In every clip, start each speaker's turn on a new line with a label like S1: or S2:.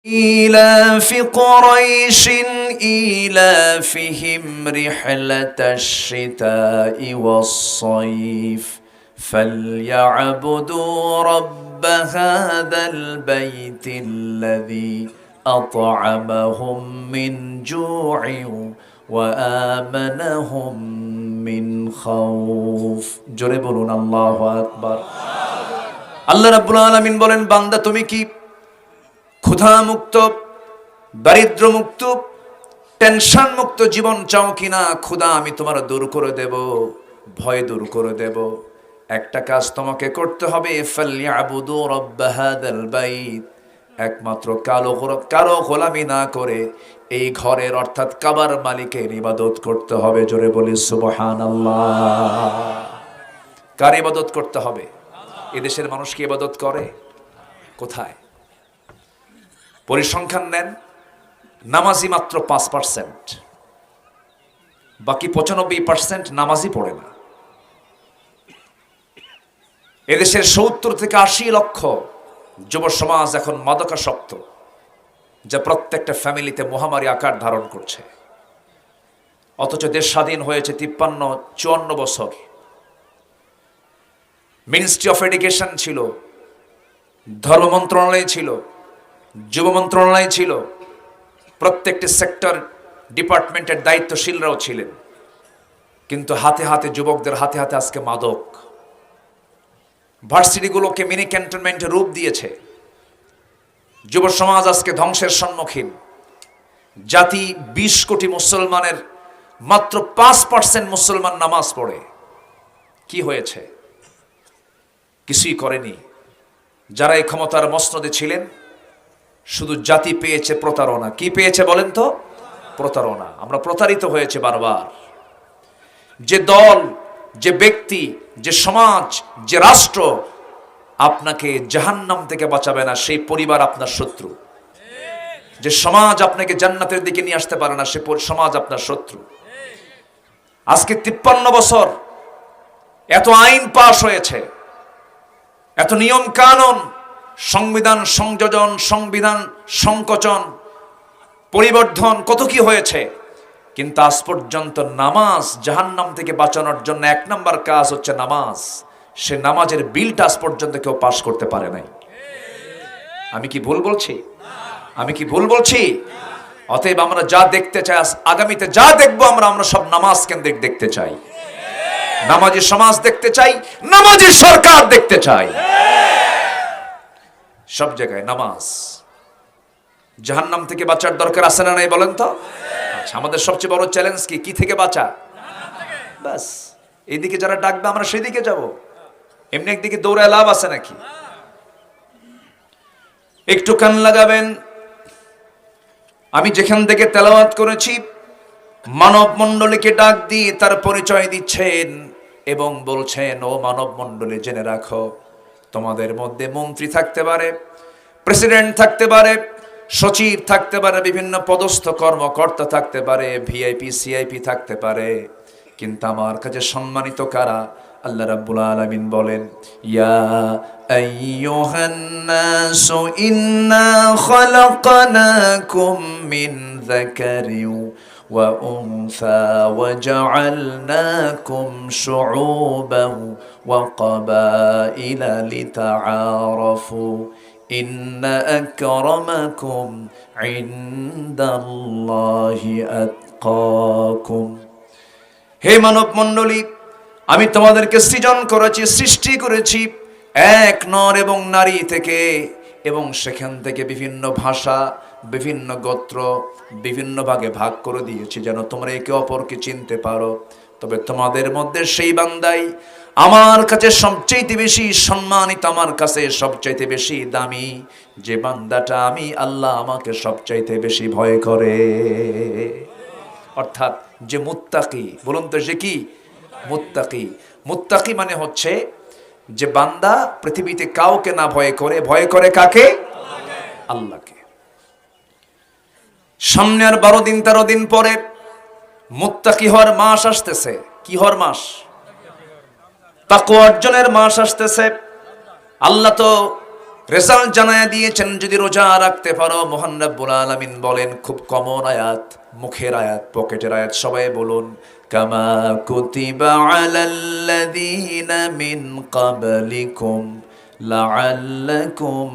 S1: إيلاف قريش إيلافهم رحلة الشتاء والصيف فليعبدوا رب هذا البيت الذي أطعمهم من جوع وآمنهم من خوف জোরে বলুন আল্লাহু আকবার। আল্লাহ রাব্বুল আলামিন বলেন, বান্দা তুমি কি ক্ষুধা মুক্ত, দারিদ্র মুক্ত, টেনশন মুক্ত জীবন চাও কিনা? ক্ষুধা আমি তোমার দূর করে দেব, ভয় দূর করে দেব। একটা কাজ তোমাকে করতে হবে, ফালইয়াবুদু রাব্ব হাযাল বাইত, একমাত্র কারো গোলামি না করে এই ঘরের অর্থাৎ কাবার মালিকের ইবাদত করতে হবে। জোরে বলি সুবহানাল্লাহ। কার ইবাদত করতে হবে? এদেশের মানুষ কি ইবাদত করে? কোথায়? পরিসংখ্যান নেন, নামাজি মাত্র 5%, বাকি 95% নামাজই পড়ে না। এদেশের 70 থেকে 80 লক্ষ যুব সমাজ এখন মাদকাসক্ত, যা প্রত্যেকটা ফ্যামিলিতে মহামারী আকার ধারণ করছে। অথচ দেশ স্বাধীন হয়েছে 53-54 বছর। মিনিস্ট্রি অফ এডুকেশন ছিল, ধর্ম মন্ত্রণালয় ছিল, যুব মন্ত্রণালয় ছিল, প্রত্যেকটি সেক্টর ডিপার্টমেন্টের দায়িত্বশীলরাও ছিলেন। কিন্তু হাতে হাতে যুবকদের হাতে হাতে আজকে মাদক। ভার্সিটিগুলোকে মিনি ক্যান্টনমেন্টে রূপ দিয়েছে। যুব সমাজ আজকে ধ্বংসের সম্মুখীন। জাতি 20 কোটি মুসলমানের মাত্র 5% মুসলমান নামাজ পড়ে। কি হয়েছে? কিছুই করেনি। যারা এই ক্ষমতার মসনদে ছিলেন, শুধু জাতি পেয়েছে প্রতারণা। কি পেয়েছে বলেন তো? প্রতারণা। আমরা প্রতারিত হয়েছে বারবার। যে দল, যে ব্যক্তি, যে সমাজ, যে রাষ্ট্র আপনাকে জাহান্নাম থেকে বাঁচাবে না, সেই পরিবার আপনার শত্রু। যে সমাজ আপনাকে জান্নাতের দিকে নিয়ে আসতে পারে না, সে সমাজ আপনার শত্রু। আজকে 53 বছর এত আইন পাশ হয়েছে, এত নিয়ম কানুন, সংবিধান সংযোজন, সংবিধান সংকোচন, পরিবর্ধন, কত কি হয়েছে, কিন্তু আজ পর্যন্ত নামাজ, জাহান্নাম থেকে বাঁচানোর জন্য 1 নম্বর কাজ হচ্ছে নামাজ। সে নামাজের বিলটা আজ পর্যন্ত কেউ পাশ করতে পারে নাই। আমি কি ভুল বলছি? আমি কি ভুল বলছি? অতএব আমরা যা দেখতে চাই, আগামীতে যা দেখবো আমরা সব নামাজ কেন্দ্রিক দেখতে চাই। নামাজি সমাজ দেখতে চাই, নামাজি সরকার দেখতে চাই। সব জায়গায় নামাজ। জাহান্নাম থেকে বাঁচার দরকার আছে না নাই বলেন তো? আচ্ছা, আমাদের সবচেয়ে বড় চ্যালেঞ্জ কি থেকে বাঁচা? বাস, এইদিকে যারা ডাকবে আমরা সেদিকে যাব। এমনি একদিকে দৌড়ায় লাভ আছে নাকি? একটু কান লাগাবেন। আমি যেখান থেকে তেলাওয়াত করেছি, মানব মণ্ডলীকে ডাক দিয়ে তার পরিচয় দিচ্ছেন এবং বলছেন, ও মানব মণ্ডলী, জেনে রাখো, তোমাদের মধ্যে মন্ত্রী থাকতে পারে, প্রেসিডেন্ট থাকতে পারে, সচিব থাকতে পারে, বিভিন্ন পদস্থ কর্মকর্তা থাকতে পারে, ভিআইপি সিআইপি থাকতে পারে, কিন্তু আমার কাছে সম্মানিত কারা? আল্লাহ রাব্বুল আলামিন বলেন, ইয়া আইয়ুহান নাসু ইন্না খালাকনাকুম মিন যাকারিন ওয়া উনসা ওয়া জাআলনাকুম শুউবান ওয়া ক্বাবাইলা লিতাআরাফু ইন্না আকরামাকুম ইনদাল্লাহি আতকাকুম। হে মানব মণ্ডলী, আমি তোমাদেরকে সৃজন করেছি, সৃষ্টি করেছি এক নর এবং নারী থেকে, এবং সেখান থেকে বিভিন্ন ভাষা, বিভিন্ন গোত্র, বিভিন্ন ভাগে ভাগ করে দিয়েছি যেন তোমরা একে অপরকে চিনতে পারো। তবে তোমাদের মধ্যে সেই বান্দাই আমার কাছে সবচাইতে বেশি সম্মানিত, আমার কাছে সবচাইতে বেশি দামি, যে বান্দাটা আমি আল্লাহ আমাকে সবচাইতে বেশি ভয় করে। অর্থাৎ যে মুত্তাকি। বলুন তো, সে কি? মুত্তাকি। মুত্তাকি মানে হচ্ছে যে বান্দা পৃথিবীতে কাউকে না ভয় করে, ভয় করে কাকে? আল্লাহকে। সামনে আর 12 দিন 13 দিন পরে মুত্তাকি হওয়ার মাস আসতেছে। কি হওয়ার মাস? তাকওয়া অর্জনের মাস আসতেছে। আল্লাহ তো রেজাল্ট জানায়া দিয়েছেন যদি রোজা রাখতে পারো। মহান রব্বুল আলামিন বলেন, খুব কমন আয়াত, মুখের আয়াত, পকেটের আয়াত, সবাই বলুন, কামা কুতিবা আলাল্লাযীনা মিন ক্বাবলিকুম লাআল্লাকুম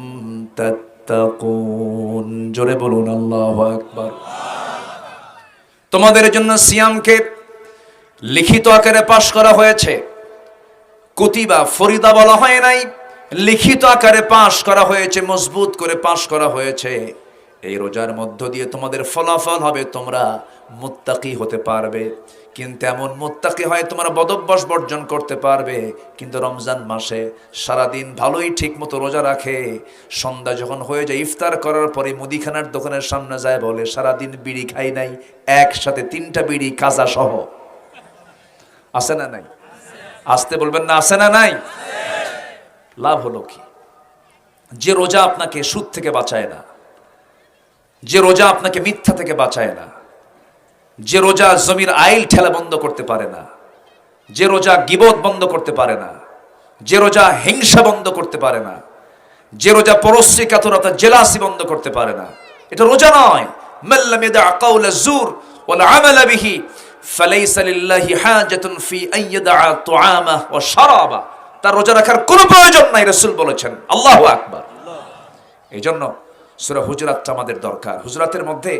S1: তাত্তাকুন। জোরে বলুন আল্লাহু আকবার। তোমাদের জন্য সিয়ামকে লিখিত আকারে পাশ করা হয়েছে। কুতিবা, ফরিদা বলা হয় নাই, লিখিত আকারে পাশ করা হয়েছে, মজবুত করে পাশ করা হয়েছে। এই রোজার মধ্য দিয়ে তোমাদের ফলাফল হবে, তোমরা মুত্তাকি হতে পারবে। কিন্তু এমন মুত্তাকি হয় তোমরা বদভ্যাস বর্জন করতে পারবে। কিন্তু রমজান মাসে সারাদিন ভালোই ঠিক মতো রোজা রাখে, সন্ধ্যা যখন হয়ে যায় ইফতার করার পরে মুদিখানার দোকানের সামনে যায় বলে সারাদিন বিড়ি খাই নাই, একসাথে 3টা বিড়ি কাজা সহ। আছে না নাই? আসতে বলবেন না, আছে না নাই? লাভ হলো কি? যে রোজা আপনাকে সুদ থেকে বাঁচায় না, যে রোজা আপনাকে মিথ্যা থেকে বাঁচায় না, যে রোজা জমির আইল ঠেলা বন্ধ করতে পারে না, যে রোজা গীবত বন্ধ করতে পারে না, যে রোজা হিংসা বন্ধ করতে পারে না, যে রোজা পরশ্রী কাতরতা জেলাসি বন্ধ করতে পারে না, এটা রোজা নয়। মাল্লাম ইয়াদা কাওলা যুর ওয়াল আমালা বিহি ফালাইসা লিল্লাহি হাজাতুন ফি আন ইয়াদা তুআমা ওয়া শারাবা। তার রোজা রাখার কোনো প্রয়োজন নাই, রাসূল বলেছেন। আল্লাহু আকবার। এইজন্য সূরা হুজুরাতটা আমাদের দরকার। হুজুরাতের মধ্যে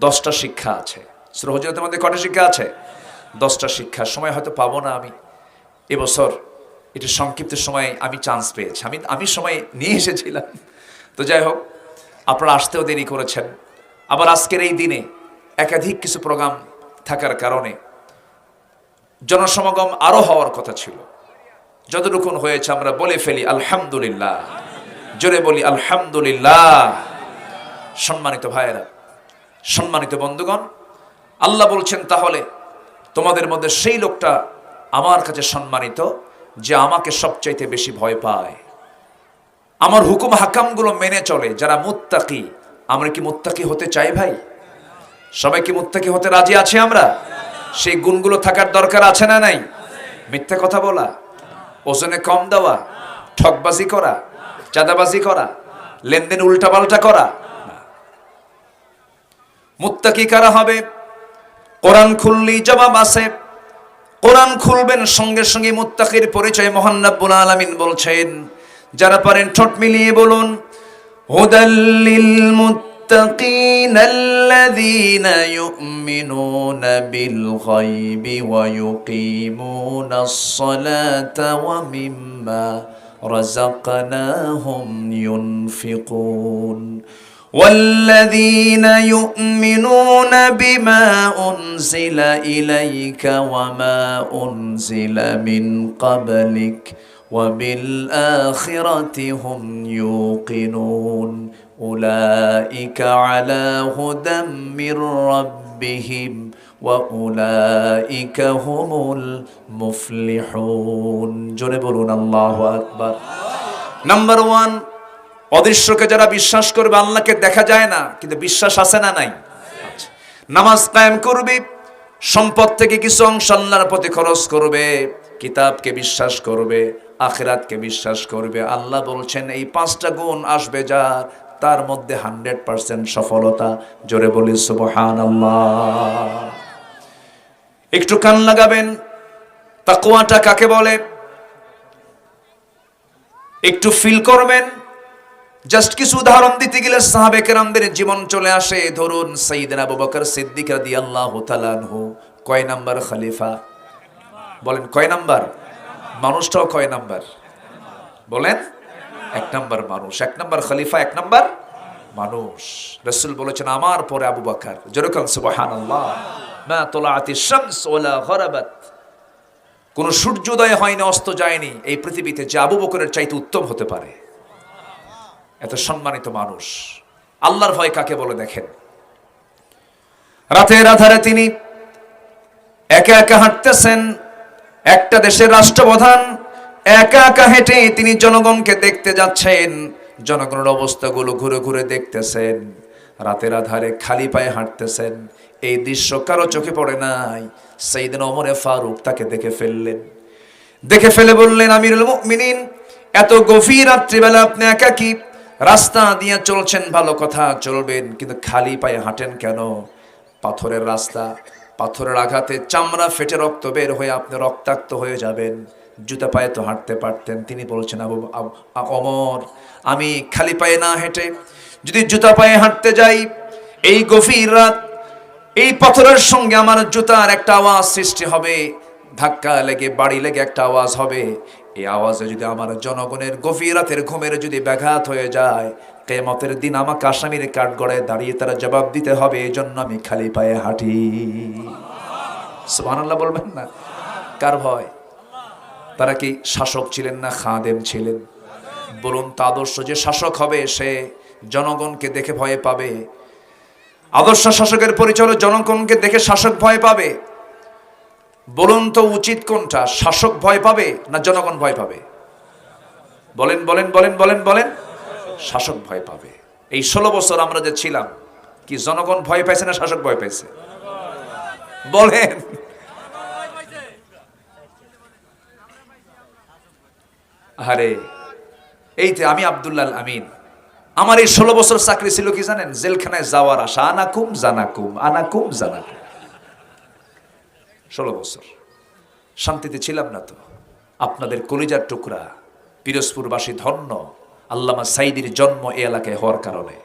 S1: 10টা শিক্ষা আছে। সূরা হুজুরাতের মধ্যে কয়টা শিক্ষা আছে? 10টা শিক্ষা। সময় হয়তো পাবো না আমি এবছর, এটা সংক্ষিপ্ত সময়ে আমি চান্স পেয়েছি, আমি সময় নিয়ে এসেছিলাম। তো যাই হোক, আপনারা আসতেও দেরি করেছেন। আবার আজকের এই দিনে একাধিক কিছু প্রোগ্রাম থাকার কারণে জনসমাগম আরো হওয়ার কথা ছিল। যতটুকুন হয়েছে আমরা বলে ফেলি আলহামদুলিল্লাহ। জোরে বলি আলহামদুলিল্লাহ। সম্মানিত ভাইয়েরা, সম্মানিত বন্ধুগণ, আল্লাহ বলছেন, তাহলে তোমাদের মধ্যে সেই লোকটা আমার কাছে সম্মানিত যে আমাকে সবচাইতে বেশি ভয় পায়, আমার হুকুম হাকামগুলো মেনে চলে, যারা মুত্তাকি। আমরা কি মুত্তাকি হতে চাই ভাই? সবাই কি মুত্তাকি হতে রাজি আছি আমরা? সেই গুণগুলো থাকার দরকার আছে না নাই? মিথ্যা কথা বলা, ওজনে কম দেওয়া, ঠকবাজি করা, চাঁদাবাজি করা, লেনদেন উল্টাপাল্টা করা। মুত্তাকি কারা হবে? কোরআন খুললেই জবাব আছে। কোরআন খুলবেন, সঙ্গে সঙ্গে মুত্তাকির পরিচয় মহান রব্বুল আলামিন বলছেন। যারা পারেন ঠোঁট মিলিয়ে বলুন, হুদাল্লিল মুত্তাকিনা আল্লাযীনা ইউমিনুনা বিল গায়বি ওয়া ইউকিমুনাস সালাতা ওয়া মিম্মা রাযাকনাহুম ইউনফিকুন। والذين يؤمنون بما أنزل إليك وما أنزل من قبلك وبالآخرة هم يوقنون أولئك على هدى من ربهم وأولئك هم المفلحون. জোরে বলুন আল্লাহু আকবার। নাম্বার 1, অদৃশ্যকে যারা বিশ্বাস করবে, আল্লাহকে দেখা যায় না কিন্তু বিশ্বাস আছে না নাই? নামাজ কায়েম করবে, সম্পদ থেকে কিছু অংশ আল্লাহর প্রতি খরচ করবে, কিতাবকে বিশ্বাস করবে, আখিরাতকে বিশ্বাস করবে। আল্লাহ বলছেন এই 5টা গুণ আসবে যার, তার মধ্যে 100% সফলতা। জোরে বলি সুবহানাল্লাহ। একটু কান লাগাবেন, তাকওয়াটা কাকে বলে একটু ফিল করবেন। জাস্ট কিছু উদাহরণ দিতে গেলে সাহাবে কেরামদের জীবন চলে আসে। ধরুন সাইয়েদনা আবু বকর সিদ্দিক রাদিয়াল্লাহু তাআলা আনহু কয় নাম্বার খলিফা? বলেন কয় নাম্বার? মানুষটাও কয় নাম্বার? বলেন 1 নাম্বার মানুষ। 1 নাম্বার খলিফা, 1 নাম্বার মানুষ। রাসূল বলেছেন আমার পরে আবু বকর। জোরে বলেন সুবহানাল্লাহ। মা তুলাআতিশ শামস ওয়ালা গরাবাত। কোন সূর্যোদয় হয়নি, অস্ত যায়নি এই পৃথিবীতে যে আবু বকরের চাইতে উত্তম হতে পারে। এত সম্মানিত মানুষ। আল্লাহর ভয় কাকে বলে দেখেন। রাতের আধারে তিনি একা একা হাঁটতেছেন। একটা দেশের রাষ্ট্রপ্রধান একা একা হেঁটে তিনি জনগণকে দেখতে যাচ্ছেন, জনগণের অবস্থাগুলো ঘুরে ঘুরে দেখতেছেন, রাতের আধারে খালি পায়ে হাঁটতেছেন। এই দৃশ্য কারো চোখে পড়ে নাই। সাইয়েদনা ওমর ফারুক তাকে দেখে ফেললেন। দেখে ফেলে বললেন, আমিরুল মুমিনিন, এত গভীর রাত্রিবেলা আপনি একাকী রাস্তা দিয়ে চলছেন, ভালো কথা, চলবেন, কিন্তু খালি পায়ে হাঁটেন কেন? পাথরের রাস্তা, পাথরের আঘাতে চামড়া ফেটে রক্ত বের হয়ে আপনি রক্তাক্ত হয়ে যাবেন। জুতা পায়ে তো হাঁটতে পারতেন। তিনি বলছেন, ওমর, আমি খালি পায়ে না হেঁটে যদি জুতা পায়ে হাঁটতে যাই, এই গভীর রাত, এই পাথরের সঙ্গে আমার জুতার একটা আওয়াজ সৃষ্টি হবে, ধাক্কা লেগে বাড়ি লেগে একটা আওয়াজ হবে। এই আওয়াজে যদি আমার জনগণের গভীর রাতের ঘুমের যদি ব্যাঘাত হয়ে যায়, কিয়ামতের দিন আমাকে আসামির কাঠগড়ায় দাঁড়িয়ে তারা জবাব দিতে হবে। এই জন্য আমি খালি পায়ে হাঁটি। সুবহানাল্লাহ বলবেন না? কার ভয়? তারা কি শাসক ছিলেন না খাদেম ছিলেন? বলুন তো, আদর্শ যে শাসক হবে সে জনগণকে দেখে ভয় পাবে। আদর্শ শাসকের পরিচয় হলো জনগণকে দেখে শাসক ভয় পাবে। বলুন তো উচিত কোনটা? শাসক ভয় পাবে না জনগণ ভয় পাবে? বলেন বলেন বলেন বলেন বলেন। শাসক ভয় পাবে। এই 16 বছর আমরা যে ছিলাম, কি জনগণ ভয় পাইছে না শাসক ভয় পাইছে? বলেন। আরে এই যে আমি আব্দুল্লাহ আমিন, আমার এই 16 বছর চাকরি ছিল কি জানেন? জেলখানায় যাওয়ার আশা, আনাকুম জানাকুম, আনাকুম জানাকুম। 16 বছর শান্তিতে ছিলাম না তো? আপনাদের কলিজার টুকরা পিরোজপুরবাসী ধন্য, আল্লামা সাইদির জন্ম এই এলাকায় হওয়ার কারণে।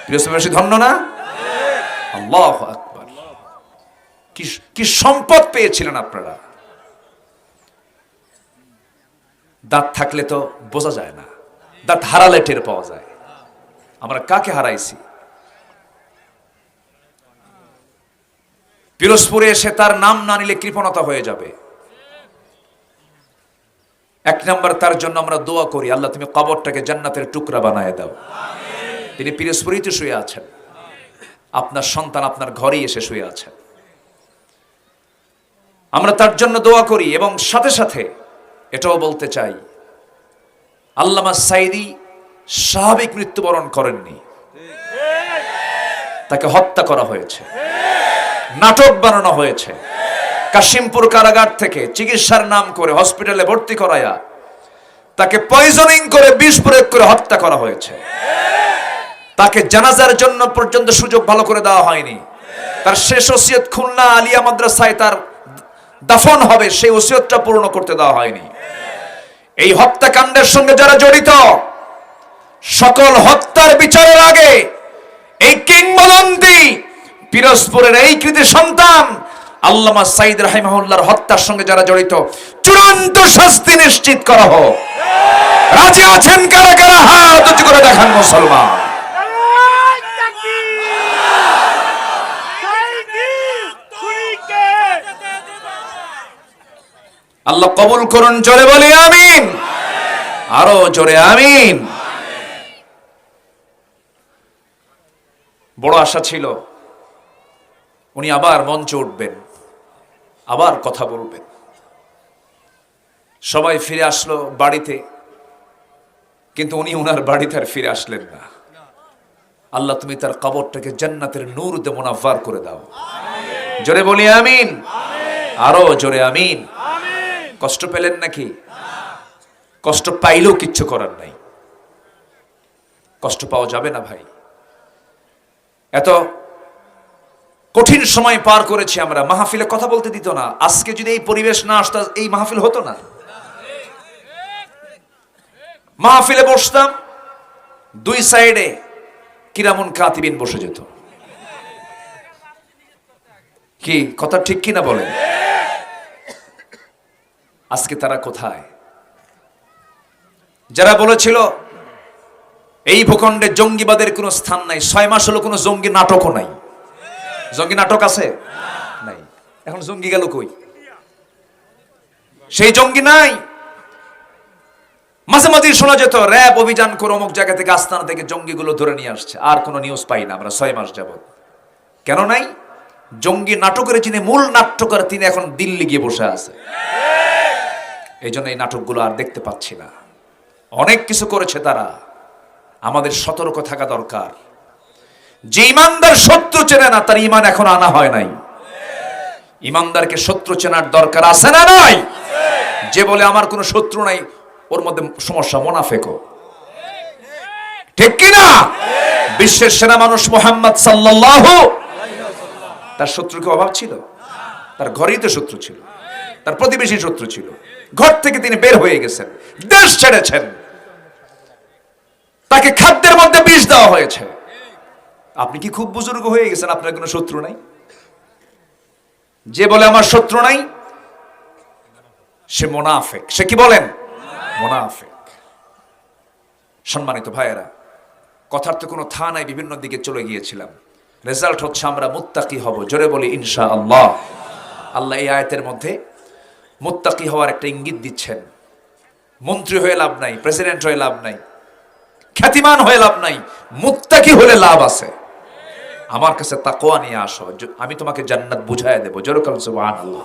S1: পিরোজপুরবাসী ধন্য না? আল্লাহু আকবার। কি সম্পদ পেয়েছিলেন আপনারা। দাঁত থাকলে তো বোঝা যায় না, দাঁত হারালে টের পাওয়া যায়। আমরা কাকে হারাইছি? পিরোজপুরে এসে তার নাম না নিলে কৃপণতা হয়ে যাবে। 1 নম্বর, তার জন্য আমরা দোয়া করি, আল্লাহ তুমি কবরটাকে জান্নাতের টুকরা বানায় দাও। তিনি পিরোজপুরেই তো শুয়ে আছেন, আপনার সন্তান আপনার ঘরেই এসে শুয়ে আছেন। আমরা তার জন্য দোয়া করি এবং সাথে সাথে এটাও বলতে চাই, আল্লামা সাইদি স্বাভাবিক মৃত্যুবরণ করেননি, তাকে হত্যা করা হয়েছে, নাটক বানানো হয়েছে। কাশিমপুর কারাগার থেকে চিকিৎসার নাম করে হসপিটালে ভর্তি করায়া তাকে পয়জনিং করে, বিষ প্রয়োগ করে হত্যা করা হয়েছে। তাকে জানাজার জন্য পর্যন্ত সুযোগ ভালো করে দেওয়া হয়নি। তার শেষ ওসিয়ত খুলনা আলিয়া মাদ্রাসায় তার দাফন হবে, সেই ওসিয়তটা পূর্ণ করতে দেওয়া হয়নি। এই হত্যাকাণ্ডের সঙ্গে যারা জড়িত, সকল হত্যার বিচারের আগে এই কিংবদন্তি পিরোজপুরের এই কৃতি সন্তান আল্লামা সাইদ রাহিমাহুল্লাহর হত্যার সঙ্গে যারা জড়িত, চূড়ান্ত শাস্তি নিশ্চিত করা হোক। রাজি আছেন কারা কারা? হাত উঁচু করে দেখান মুসলমান। আল্লাহ কবুল করুন। জোরে বলি আমিন। আরো জোরে আমিন। বড় আশা ছিল উনি আবার মঞ্চে উঠবেন, আবার কথা বলবেন। সবাই ফিরে আসলো বাড়িতে, কিন্তু উনি ওনার বাড়িতে আর ফিরে আসলেন না। আল্লাহ তুমি তার কবরটাকে জান্নাতের নূর দিয়ে মুনাফফার করে দাও। জোরে বলি আমিন। আরো জোরে আমিন। কষ্ট পেলেন নাকি? কষ্ট পাইলেও কিচ্ছু করার নাই, কষ্ট পাওয়া যাবে না ভাই। এত কঠিন সময় পার করেছি আমরা। মাহফিলে কথা বলতে দিত না। আজকে যদি এই পরিবেশ না আসতো, এই মাহফিল হতো না। মাহফিলে বসতাম, 2 সাইডে কিরামুন কাতিবিন বসে যেত। কি কথা ঠিক কিনা বলেন? আজকে তারা কোথায়? যারা বলেছিল এই ভূখণ্ডে জঙ্গিবাদের কোনো স্থান নাই, 6 মাস হলো কোনো জঙ্গি নাটকও নাই। জঙ্গি নাটক আছে? নাই। এখন জঙ্গি গেল কই? সেই জঙ্গি নাই। মাঝে মাঝে শোনা যেত র‍্যাব অভিযান করে অমুক জায়গা থেকে, আস্তানা থেকে জঙ্গিগুলো ধরে নিয়ে আসছে। আর কোনো নিউজ পাই না আমরা 6 মাস যাবত। কেন নাই? জঙ্গি নাটকের যিনি মূল নাট্যকার, তিনি এখন দিল্লি গিয়ে বসে আছে। এই জন্য এই নাটকগুলো আর দেখতে পাচ্ছি না। অনেক কিছু করেছে তারা। আমাদের সতর্ক থাকা দরকার। যে ইমানদার শত্রু চেনে না, তার ইমান এখন আনা হয় নাই। ইমানদারকে শত্রু চেনার দরকার আছে না নাই? যে বলে আমার কোনো শত্রু নাই, ওর মধ্যে সমস্যা, মুনাফিকও। ঠিক কিনা? বিশ্বের সেনা মানুষ মুহাম্মদ সাল্লাল্লাহু, তার শত্রুকে অভাব ছিল? তার ঘরেই তো শত্রু ছিল, তার প্রতিবেশী শত্রু ছিল। ঘর থেকে তিনি বের হয়ে গেছেন, দেশ ছেড়েছেন, তাকে খাদ্যের মধ্যে বিষ দেওয়া হয়েছে। আপনি কি খুব বুজুর্গ হয়ে গেছেন, আপনার কোনো শত্রু নাই? যে বলে আমার শত্রু নাই, সে মুনাফিক। সে কি বলেন? মুনাফিক। সম্মানিত ভাইয়েরা, কথার তো কোনো থা নাই, বিভিন্ন দিকে চলে গিয়েছিলাম। রেজাল্ট হচ্ছে আমরা মুত্তাকি হব। জোরে বলি ইনশাআল্লাহ। আল্লাহ এই আয়াতের মধ্যে মুত্তাকি হওয়ার একটা ইঙ্গিত দিচ্ছেন। মন্ত্রী হয়ে লাভ নাই, প্রেসিডেন্ট হয়ে লাভ নাই, খ্যাতিমান হয়ে লাভ নাই, মুত্তাকি হলে লাভ আছে। আমার কাছে তাকওয়া নিয়ে আসো, আমি তোমাকে জান্নাত বুঝায় দেবো। জোরে বলেন সুবহানাল্লাহ।